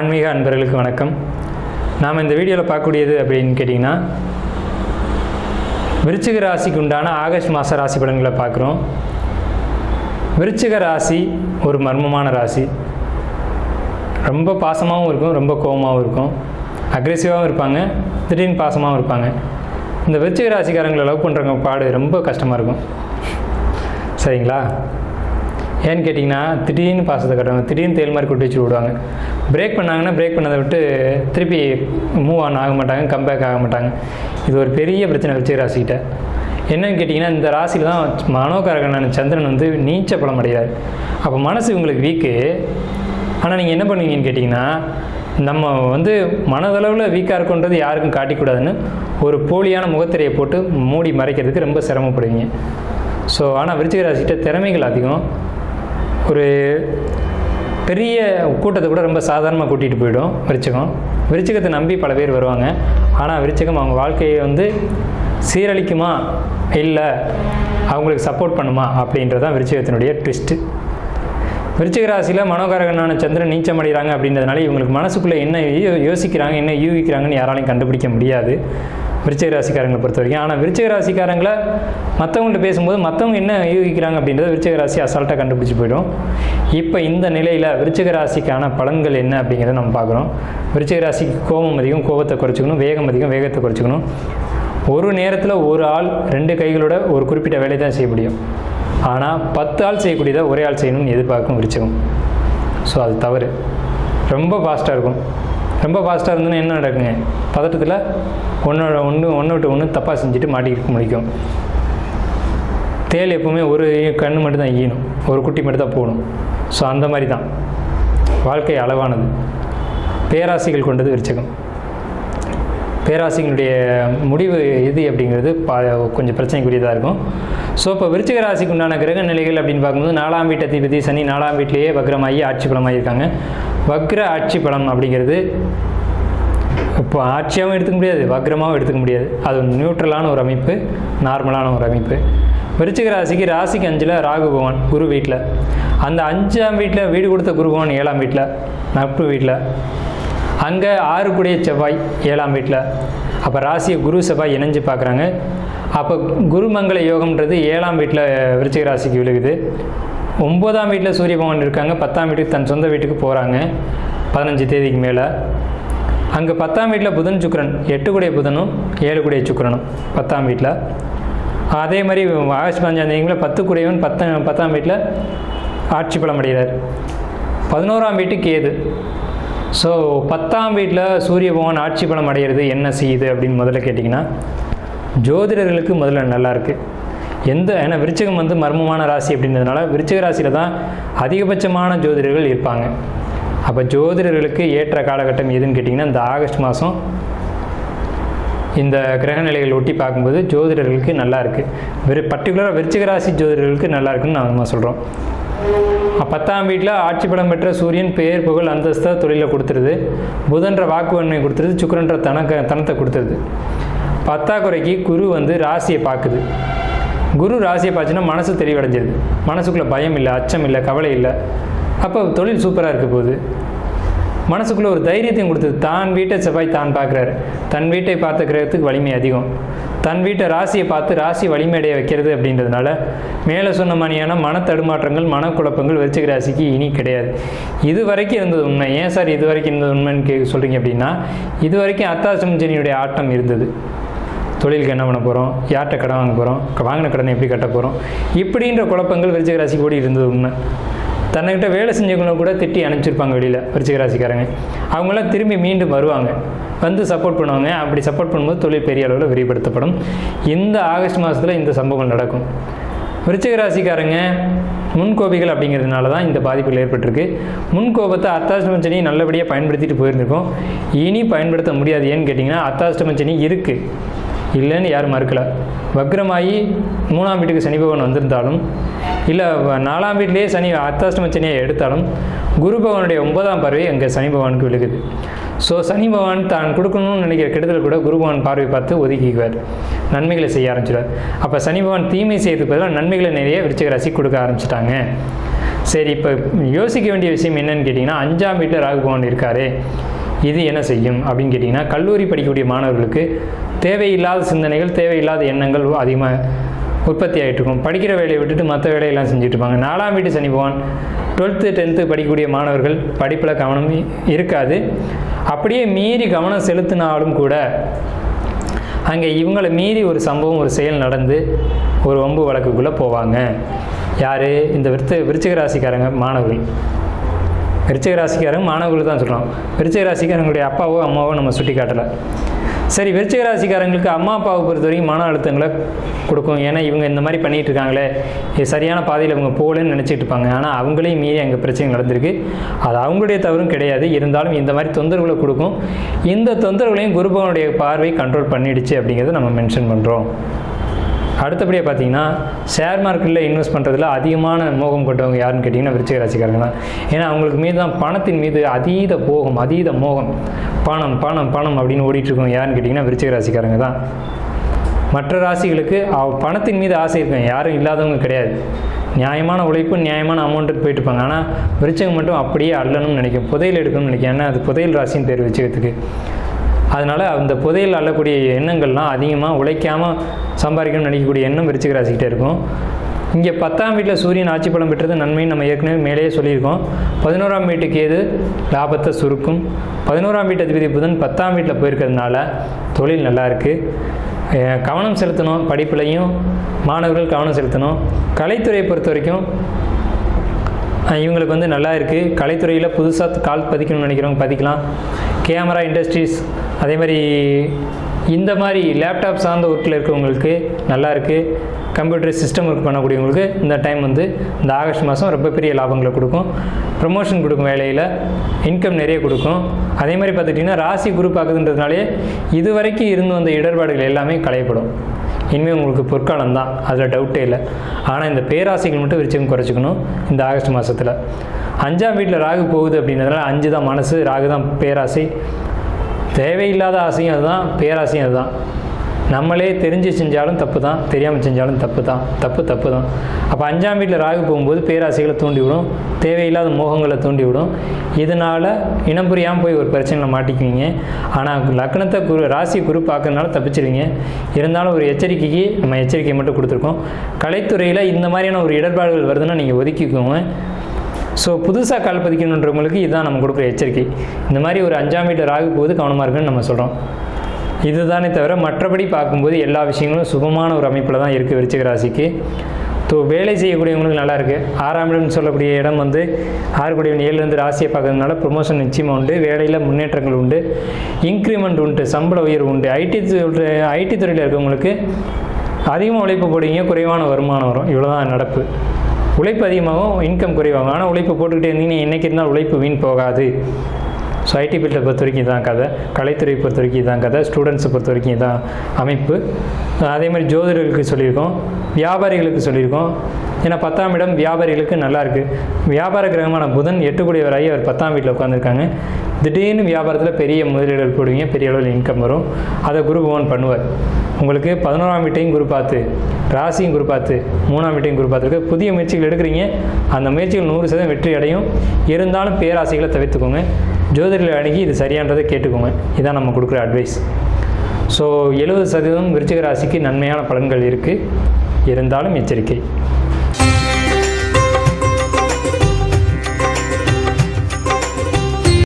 ஆன்மீக அன்பர்களுக்கு வணக்கம். நாம் இந்த வீடியோவில் பார்க்கக்கூடியது அப்படின்னு கேட்டிங்கன்னா, விருச்சிக ராசிக்கு உண்டான ஆகஸ்ட் மாத ராசி பலன்களை பார்க்குறோம். விருச்சிக ராசி ஒரு மர்மமான ராசி. ரொம்ப பாசமாகவும் இருக்கும், ரொம்ப கோபமாகவும் இருக்கும், அக்ரெசிவாகவும் இருப்பாங்க, திடீர்னு பாசமாகவும் இருப்பாங்க. இந்த விருச்சிக ராசிக்காரங்களை லவ் பண்ணுறவங்க பாடு ரொம்ப கஷ்டமாக இருக்கும். சரிங்களா? ஏன்னு கேட்டிங்கன்னா, திடீர்னு பாசத்தை கட்டுவாங்க, திடீர்னு தேல் மாதிரி கொட்டி வச்சு விடுவாங்க. பிரேக் பண்ணாங்கன்னா பிரேக் பண்ணதை விட்டு திருப்பி மூவ் ஆன் ஆக மாட்டாங்க, கம்பேக் ஆக மாட்டாங்க. இது ஒரு பெரிய பிரச்சனை விருச்சிக ராசிக்கிட்ட. என்னன்னு கேட்டிங்கன்னா, இந்த ராசியில் தான் மனோகாரகனான சந்திரன் வந்து நீச்ச பலம் அடைகிறார். அப்போ மனசு இவங்களுக்கு வீக்கு. ஆனால் நீங்கள் என்ன பண்ணுவீங்கன்னு கேட்டிங்கன்னா, நம்ம வந்து மனதளவில் வீக்காக இருக்குன்றது யாருக்கும் காட்டிக்கூடாதுன்னு ஒரு போலியான முகத்திரையை போட்டு மூடி மறைக்கிறதுக்கு ரொம்ப சிரமப்படுவீங்க. ஸோ ஆனால் விருச்சிக ராசிக்கிட்ட திறமைகள் அதிகம். ஒரு பெரிய கூட்டத்தை கூட ரொம்ப சாதாரணமாக கூட்டிகிட்டு போயிடும் விருச்சிகம். விருச்சிகத்தை நம்பி பல பேர் வருவாங்க. ஆனால் விருச்சிகம் அவங்க வாழ்க்கையை வந்து சீரழிக்குமா இல்லை அவங்களுக்கு சப்போர்ட் பண்ணுமா அப்படின்றதான் விருச்சிகத்தினுடைய ட்விஸ்ட்டு. விருச்சிக ராசியில் மனோகாரகனான சந்திரன் நீச்சம் அடைகிறாங்க அப்படின்றதுனால இவங்களுக்கு மனசுக்குள்ளே என்ன யோசிக்கிறாங்க, என்ன யூகிக்கிறாங்கன்னு யாராலையும் கண்டுபிடிக்க முடியாது விருச்சிக ராசிக்காரங்களை பொறுத்த வரைக்கும். ஆனால் விருச்சிக ராசிக்காரங்களை மற்றவங்கள்ட்ட பேசும்போது மற்றவங்க என்ன யூகிக்கிறாங்க அப்படின்றத விருச்சிக ராசி அசால்ட்டாக கண்டுபிடிச்சி போயிடும். இப்போ இந்த நிலையில் விருச்சிக ராசிக்கான பலன்கள் என்ன அப்படிங்கிறத நம்ம பார்க்குறோம். விருச்சிக ராசிக்கு கோபம் அதிகம், கோபத்தை குறைச்சிக்கணும், வேகம் அதிகம், வேகத்தை குறைச்சிக்கணும். ஒரு நேரத்தில் ஒரு ஆள் 2 கைகளோட ஒரு குறிப்பிட்ட வேலையை தான் செய்ய முடியும். ஆனால் 10 ஆள் செய்யக்கூடியதை ஒரே ஆள் செய்யணும்னு எதிர்பார்க்கும் விருச்சிகம். ஸோ அது தவறு. ரொம்ப ஃபாஸ்ட்டாக இருக்கும். ரொம்ப ஃபாஸ்ட்டாக இருந்ததுன்னா என்ன நடக்குங்க? பதட்டத்தில் ஒன்று விட்டு ஒன்று தப்பாக செஞ்சுட்டு மாட்டிக்கிட்டு முடிக்கும். தேல் எப்போவுமே ஒரு கண்ணு மட்டும் தான் ஈயணும், ஒரு குட்டி மட்டும் தான் போகணும். ஸோ அந்த மாதிரி தான் வாழ்க்கை அளவானது. பேராசைகள் கொண்டது விருச்சிகம். பேராசிகளுடைய முடிவு எது அப்படிங்கிறது கொஞ்சம் பிரச்சனைக்குரியதாக இருக்கும். ஸோ இப்போ விருச்சிக ராசிக்கு உண்டான கிரக நிலைகள் அப்படின்னு பார்க்கும்போது 4ஆம் வீட்டு அதிபதி சனி 4ஆம் வீட்டிலேயே வக்ரமாகி ஆட்சி பலமாகி இருக்காங்க. வக்ர ஆட்சி பலம் அப்படிங்கிறது இப்போ ஆட்சியாகவும் எடுத்துக்க முடியாது, வக்ரமாகவும் எடுத்துக்க முடியாது. அது நியூட்ரலான ஒரு அமைப்பு, நார்மலான ஒரு அமைப்பு. விருச்சிக ராசிக்கு 5ல் ராகு பகவான் குரு வீட்டில், அந்த 5ஆம் வீட்டில் வீடு கொடுத்த குரு பகவான் 7ஆம் வீட்டில் நட்பு வீட்டில், அங்கே 6 கூடிய செவ்வாய் 7ஆம் வீட்டில். அப்போ ராசியை குரு செவ்வாய் இணைஞ்சு பார்க்குறாங்க. அப்போ குருமங்கள யோகம்ன்றது 7ஆம் வீட்டில் விருச்சிக ராசிக்கு விழுகுது. 9ஆம் வீட்டில் சூரிய பகவான் இருக்காங்க. 10ஆம் வீட்டுக்கு தன் சொந்த வீட்டுக்கு போகிறாங்க 15 தேதிக்கு மேலே. அங்கே 10ஆம் வீட்டில் புதன் சுக்கிரன், 8 கூடிய புதனும் 7 கூடிய சுக்கிரனும் 10ஆம் வீட்டில். அதே மாதிரி ஆகஸ்ட் 15ஆம் தேதியில் 10 கூடியவன் 10ஆம் வீட்டில் ஆட்சி பலம் அடைகிறார். 11ஆம் வீட்டுக்கு கேது. ஸோ 10ஆம் வீட்டில் சூரிய பகவான் ஆட்சி பலம் அடைகிறது என்ன செய்யுது அப்படின்னு முதல்ல கேட்டிங்கன்னா, ஜோதிடர்களுக்கு முதல்ல நல்லாயிருக்கு. ஏன்னா விருச்சிகம் வந்து மர்மமான ராசி அப்படின்றதுனால விருச்சிக ராசியில் தான் அதிகபட்சமான ஜோதிடர்கள் இருப்பாங்க. அப்போ ஜோதிடர்களுக்கு ஏற்ற காலகட்டம் எதுன்னு கேட்டிங்கன்னா, இந்த ஆகஸ்ட் மாதம் இந்த கிரகநிலைகள் ஒட்டி பார்க்கும்போது ஜோதிடர்களுக்கு நல்லா இருக்குது. பர்டிகுலராக விருச்சிக ராசி ஜோதிடர்களுக்கு நல்லா இருக்குன்னு நம்ம சொல்கிறோம். 10ஆம் வீட்டில் ஆட்சி பலம் பெற்ற சூரியன் பேர் புகழ் அந்தஸ்தை தொழிலை கொடுத்துருது. புதன்ற வாக்குவன்மை கொடுத்துருது. சுக்கிரன்ற தனத்தை கொடுத்துருது. 10ஆம் குரு வந்து ராசியை பார்க்குது. குரு ராசியை பார்த்துன்னா மனசு தெளிவடைஞ்சிருது. மனசுக்குள்ளே பயம் இல்லை, அச்சம் இல்லை, கவலை இல்லை. அப்போ தொழில் சூப்பராக இருக்க போகுது. மனசுக்குள்ளே ஒரு தைரியத்தையும் கொடுத்தது. தான் வீட்டை செவ்வாய் தான் பார்க்குறாரு. தன் வீட்டை பார்த்த கிரகத்துக்கு வலிமை அதிகம். தன் வீட்டை ராசியை பார்த்து ராசி வலிமையடைய வைக்கிறது அப்படின்றதுனால மேலே சொன்ன மாதிரியான மன தடுமாற்றங்கள், மனக்குழப்பங்கள் விருச்சிக ராசிக்கு இனி கிடையாது. இது வரைக்கும் இருந்தது உண்மை. ஏன் சார் இது வரைக்கும் இருந்தது உண்மைன்னு சொல்கிறீங்க அப்படின்னா, இது வரைக்கும் அர்த்தாஷ்டம சனியுடைய ஆட்டம் இருந்தது. தொழிலுக்கு என்ன பண்ண போகிறோம், யார்கிட்ட கடன் வாங்க போகிறோம், வாங்கின கடனை எப்படி கட்ட போகிறோம், இப்படின்ற குழப்பங்கள் விருச்சிக ராசிக்கு ஓடி இருந்தது உண்மை. தன்னிட்ட வேலை செஞ்சவங்கள கூட திட்டி அனுப்பிச்சிருப்பாங்க வெளியில் விருச்சிக ராசிக்காரங்க. அவங்களாம் திரும்பி மீண்டும் வருவாங்க, வந்து சப்போர்ட் பண்ணுவாங்க. அப்படி சப்போர்ட் பண்ணும்போது தொழில் பெரிய அளவில் விரிவுபடுத்தப்படும். இந்த ஆகஸ்ட் மாதத்தில் இந்த சம்பவங்கள் நடக்கும். விருச்சிக ராசிக்காரங்க முன்கோபிகள் அப்படிங்கிறதுனால தான் இந்த பாதிப்புகள் ஏற்பட்டிருக்கு. முன்கோபத்தை அர்த்தாஷ்டம சனி நல்லபடியாக பயன்படுத்திட்டு போயிருந்திருக்கோம். இனி பயன்படுத்த முடியாது. ஏன்னு கேட்டிங்கன்னா, அர்த்தாஷ்டம சனி இருக்குது, இல்லைன்னு யாரும் மறுக்கலை. வக்ரமாகி 3ஆம் வீட்டுக்கு சனி பகவான் வந்திருந்தாலும், இல்லை 4ஆம் வீட்டிலேயே சனி அர்த்தாஷ்டம சனியை எடுத்தாலும், குரு பகவானுடைய 9ஆம் பார்வை அங்கே சனி பகவானுக்கு விழுகுது. ஸோ சனி பகவான் தான் கொடுக்கணும்னு நினைக்கிற கெடுதல் கூட குரு பகவான் பார்வை பார்த்து ஒதுக்கிக்குவார், நன்மைகளை செய்ய ஆரம்பிச்சிடுவார். அப்போ சனி பகவான் தீமை செய்யறதுக்கு பதிலாக நன்மைகளை நிறைய விருச்சிக ராசி கொடுக்க ஆரம்பிச்சிட்டாங்க. சரி, இப்போ யோசிக்க வேண்டிய விஷயம் என்னன்னு கேட்டிங்கன்னா, 5ஆம் வீட்டில் ராகு பகவான் இருக்காரு, இது என்ன செய்யும் அப்படின்னு கேட்டிங்கன்னா, கல்லூரி படிக்கக்கூடிய மாணவர்களுக்கு தேவையில்லாத சிந்தனைகள், தேவையில்லாத எண்ணங்கள் அதிகமாக உற்பத்தி ஆகிட்டு இருக்கும். படிக்கிற வேலையை விட்டுட்டு மற்ற வேலையெல்லாம் செஞ்சுட்டு இருப்பாங்க. 4ஆம் வீட்டு சனி பகவான் 12th 10th படிக்கக்கூடிய மாணவர்கள் படிப்பில் கவனம் இருக்காது. அப்படியே மீறி கவனம் செலுத்தினாலும் கூட அங்கே இவங்களை மீறி ஒரு சம்பவம், ஒரு செயல் நடந்து ஒரு வம்பு வழக்குக்குள்ளே போவாங்க. யார்? இந்த விருச்சிக ராசிக்காரங்க மாணவர்கள். விருச்சிக ராசிக்காரங்க மாணவர்கள் தான் சொல்கிறோம். விருச்சிக ராசிக்காரங்களுடைய அப்பாவோ அம்மாவோ நம்ம சுட்டி காட்டலை. சரி, விருச்சிக ராசிக்காரங்களுக்கு அம்மா அப்பாவை பொறுத்த வரைக்கும் மன அழுத்தங்களை கொடுக்கும். ஏன்னா இவங்க இந்த மாதிரி பண்ணிகிட்டு இருக்காங்களே, இது சரியான பாதையில் இவங்க போகலன்னு நினச்சிட்டு இருப்பாங்க. ஆனால் அவங்களையும் மீறி அங்கே பிரச்சனை நடந்திருக்கு. அது அவங்களுடைய தவறும் கிடையாது. இருந்தாலும் இந்த மாதிரி தொந்தரவுகளை கொடுக்கும். இந்த தொந்தரவுகளையும் குரு பகவானுடைய பார்வை கண்ட்ரோல் பண்ணிடுச்சு அப்படிங்கிறத நம்ம மென்ஷன் பண்ணுறோம். அடுத்தபடியாக பார்த்தீங்கன்னா, ஷேர் மார்க்கெட்டில் இன்வெஸ்ட் பண்ணுறதுல அதிகமான மோகம் கொண்டவங்க யாருன்னு கேட்டிங்கன்னா விருச்சிக ராசிக்காரங்க தான். ஏன்னா அவங்களுக்கு மீது தான் பணத்தின் மீது அதீத போகம், அதீத மோகம். பணம் பணம் பணம் அப்படின்னு ஓடிட்டுருக்கோம். யாருன்னு கேட்டிங்கன்னா விருச்சிக ராசிக்காரங்க தான். மற்ற ராசிகளுக்கு பணத்தின் மீது ஆசை இருக்கும், யாரும் இல்லாதவங்க கிடையாது. நியாயமான உழைப்பு, நியாயமான அமௌண்ட்டுக்கு போயிட்டு இருப்பாங்க. ஆனால் விருச்சிகம் மட்டும் அப்படியே அள்ளணும்னு நினைக்கும், புதையல் எடுக்கணும்னு நினைக்கும். ஏன்னா அது புதையல் ராசின்னு பேர் விருச்சிகத்துக்கு. அதனால் அந்த புதையல் அள்ளக்கூடிய எண்ணங்கள்லாம் அதிகமாக உழைக்காமல் சம்பாதிக்கணும்னு நினைக்கக்கூடிய எண்ணம் விருச்சிக ராசிக்கிட்டே இருக்கும். இங்கே 10ஆம் வீட்டில் சூரியன் ஆட்சி பலம் பெற்றது நன்மைன்னு நம்ம ஏற்கனவே மேலேயே சொல்லியிருக்கோம். 11ஆம் வீட்டுக்கு ஏது லாபத்தை சுருக்கும். 11ஆம் வீட்டு அதிபதி புதன் 10ஆம் வீட்டில் போயிருக்கிறதுனால தொழில் நல்லா இருக்குது. கவனம் செலுத்தணும், படிப்புலையும் மாணவர்கள் கவனம் செலுத்தணும். கலைத்துறையை பொறுத்த வரைக்கும் இவங்களுக்கு வந்து நல்லா இருக்குது. கலைத்துறையில் புதுசாக கால் பதிக்கணும்னு நினைக்கிறவங்க பதிக்கலாம். கேமரா இண்டஸ்ட்ரீஸ், அதே மாதிரி இந்த மாதிரி லேப்டாப் சார்ந்த ஒர்க்கில் இருக்கிறவங்களுக்கு நல்லா இருக்குது. கம்ப்யூட்டர் சிஸ்டம் ஒர்க் பண்ணக்கூடியவங்களுக்கு இந்த டைம் வந்து இந்த ஆகஸ்ட் மாதம் ரொம்ப பெரிய லாபங்களை கொடுக்கும். ப்ரமோஷன் கொடுக்கும், வேலையில் இன்கம் நிறைய கொடுக்கும். அதே மாதிரி பார்த்துட்டிங்கன்னா ராசி குரு பார்க்குதுன்றதுனாலே இது வரைக்கும் இருந்து வந்த இடர்பாடுகள் எல்லாமே களையப்படும். இனிமேல் உங்களுக்கு பொற்காலம் தான், அதில் டவுட்டே இல்லை. ஆனால் இந்த பேராசைகள் மட்டும் விருச்சிகம் குறைச்சிக்கணும். இந்த ஆகஸ்ட் மாதத்தில் 5ஆம் வீட்டில் ராகு போகுது அப்படின்றதுனால 5 தான் மனசு, ராகு தான் பேராசை. தேவையில்லாத ஆசையும் அதுதான், பேராசையும் அதுதான். நம்மளே தெரிஞ்சு செஞ்சாலும் தப்பு தான், தெரியாமல் செஞ்சாலும் தப்பு தான். தப்பு தான். அப்போ 5ஆம் வீட்டில் ராகு போகும்போது பேராசைகளை தூண்டிவிடும், தேவையில்லாத மோகங்களை தூண்டிவிடும். இதனால் இனம் புரியாமல் போய் ஒரு பிரச்சனையில் மாட்டிக்குவீங்க. ஆனால் லக்னத்தை ராசி குரு பார்க்கறதுனால தப்பிச்சிருவீங்க. இருந்தாலும் ஒரு எச்சரிக்கைக்கு நம்ம எச்சரிக்கை மட்டும் கொடுத்துருக்கோம். கலைத்துறையில் இந்த மாதிரியான ஒரு இடர்பாடுகள் வருதுன்னா நீங்கள் ஒதுக்கிக்கோங்க. ஸோ புதுசாக கால் பதிக்கணுன்றவங்களுக்கு இதுதான் நம்ம கொடுக்குற எச்சரிக்கை. இந்த மாதிரி ஒரு 5ஆம் வீட்டு ராகு போகுது, கவனமாக இருக்குன்னு நம்ம சொல்கிறோம். இதுதானே தவிர மற்றபடி பார்க்கும்போது எல்லா விஷயங்களும் சுபமான ஒரு அமைப்பில் தான் இருக்குது விருச்சிக ராசிக்கு. வேலை செய்யக்கூடியவங்களுக்கு நல்லா இருக்குது. 6ஆம் இடம்னு சொல்லக்கூடிய இடம் வந்து 6 கூடியவன் 7லேருந்து ராசியை பார்க்கறதுனால ப்ரொமோஷன் நிச்சயமாக உண்டு, வேலையில் முன்னேற்றங்கள் உண்டு, இன்க்ரிமெண்ட் உண்டு, சம்பள உயர்வு உண்டு. ஐடி துறையில் இருக்கவங்களுக்கு அதிகமாக உழைப்பு போடுவீங்க, குறைவான வருமானம் வரும். இவ்வளோதான் நடப்பு. உழைப்பு அதிகமாகும், இன்கம் குறைவாகும். ஆனால் உழைப்பு போட்டுக்கிட்டே இருந்தீங்கன்னா என்றைக்கு இருந்தால் உழைப்பு வீண் போகாது. ஸோ ஐடி ஃபீல்டை பொறுத்த வரைக்கும் இதான் கதை, கலைத்துறையை பொறுத்த வரைக்கும் இதான் கதை, ஸ்டூடெண்ட்ஸை பொறுத்த வரைக்கும் இதான் அமைப்பு. அதே மாதிரி ஜோதிடர்களுக்கு சொல்லியிருக்கோம், வியாபாரிகளுக்கு சொல்லியிருக்கோம். ஏன்னா 10ஆம் இடம் வியாபாரிகளுக்கு நல்லா இருக்குது. வியாபார கிரகமான புதன் 8 கூடியவராகி அவர் 10ஆம் வீட்டில் உட்காந்துருக்காங்க. திடீர்னு வியாபாரத்தில் பெரிய முதலீடுகள் போடுவீங்க, பெரிய அளவில் இன்கம் வரும். அதை குரு பகவான் பண்ணுவார். உங்களுக்கு 11ஆம் வீட்டையும் குரு பார்த்து, ராசியும் குரு பார்த்து, 3ஆம் வீட்டையும் குரு பார்த்துருக்கு. புதிய முயற்சிகள் எடுக்கிறீங்க, அந்த முயற்சிகள் 100% வெற்றி அடையும். இருந்தாலும் பேராசைகளை தவிர்த்துக்கோங்க. ஜோதிடர்கள் அணுகி இது சரியானதை கேட்டுக்கோங்க. இதான் நம்ம கொடுக்குற அட்வைஸ். ஸோ 70% விருச்சிக ராசிக்கு நன்மையான பலன்கள் இருக்குது. இருந்தாலும் எச்சரிக்கை.